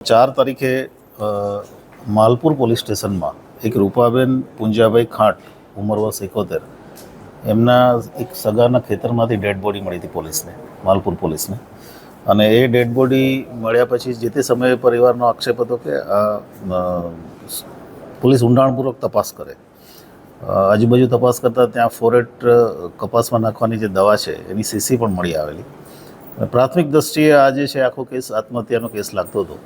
4 તારીખે માલપુર પોલીસ સ્ટેશનમાં એક રૂપાબેન પુંજાભાઈ ખાંટ ઉંમર વર્ષ 71 એમના એક સગાના ખેતરમાંથી ડેડ બોડી મળી હતી પોલીસને, માલપુર પોલીસને. અને એ ડેડ બોડી મળ્યા પછી જે તે સમયે પરિવારનો આક્ષેપ હતો કે પોલીસ ઊંડાણપૂર્વક તપાસ કરે. આજુબાજુ તપાસ કરતાં ત્યાં ફોરેટ કપાસમાં નાખવાની જે દવા છે એની સીસી પણ મળી આવેલી. પ્રાથમિક દ્રષ્ટિએ આ જે છે આખો કેસ આત્મહત્યાનો કેસ લાગતો હતો,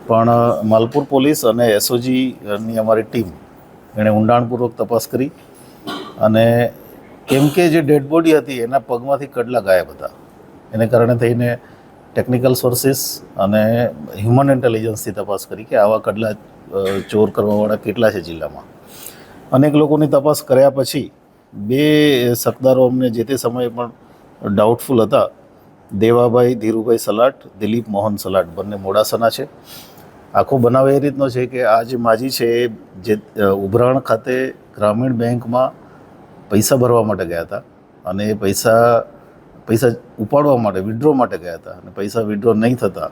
પણ માલપુર પોલીસ અને એસઓજીની અમારી ટીમ એણે ઊંડાણપૂર્વક તપાસ કરી અને કેમ કે જે ડેડ બોડી હતી એના પગમાંથી કડલા ગાયબ હતા. એને કારણે થઈને ટેકનિકલ સોર્સિસ અને હ્યુમન ઇન્ટેલિજન્સથી તપાસ કરી કે આવા કડલા ચોર કરવાવાળા કેટલા છે જિલ્લામાં. અનેક લોકોની તપાસ કર્યા પછી 2 શકદારો અમને જે તે સમયે પણ ડાઉટફુલ હતા. દેવાભાઈ ધીરુભાઈ સલાટ, દિલીપ મોહન સલાટ, બંને મોડાસાના છે. આખો બનાવ એ રીતનો છે કે આ જે માજી છે એ જે ઉભરાણ ખાતે ગ્રામીણ બેંકમાં પૈસા ભરવા માટે ગયા હતા અને એ પૈસા ઉપાડવા માટે વિડ્રો માટે ગયા હતા અને પૈસા વિડ્રો નહીં થતાં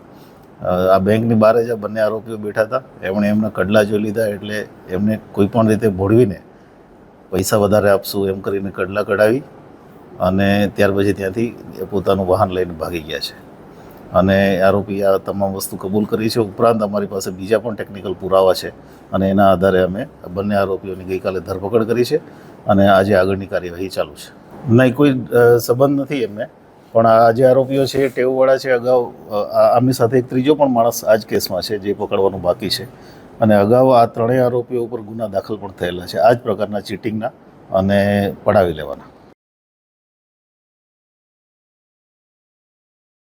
આ બેંકની બહાર જ આ બંને આરોપીઓ બેઠા હતા. એમણે એમના કડલા જોઈ લીધા એટલે એમને કોઈ પણ રીતે ભોળવીને પૈસા વધારે આપશું એમ કરીને કડલા કઢાવી અને ત્યાર પછી ત્યાંથી પોતાનું વાહન લઈને ભાગી ગયા છે. અને આરોપી આ તમામ વસ્તુ કબૂલ કરી છે. ઉપરાંત અમારી પાસે બીજા પણ ટેકનિકલ પુરાવા છે અને એના આધારે અમે બંને આરોપીઓની ગઈકાલે ધરપકડ કરી છે અને આજે આગળની કાર્યવાહી ચાલુ છે. નહીં, કોઈ સંબંધ નથી એમને, પણ આ જે આરોપીઓ છે એ ટેવવાળા છે. અગાઉ આમની સાથે એક ત્રીજો પણ માણસ આ જ કેસમાં છે જે પકડવાનું બાકી છે અને અગાઉ આ ત્રણેય આરોપીઓ ઉપર ગુના દાખલ પણ થયેલા છે આ જ પ્રકારના ચીટિંગના અને પડાવી લેવાના.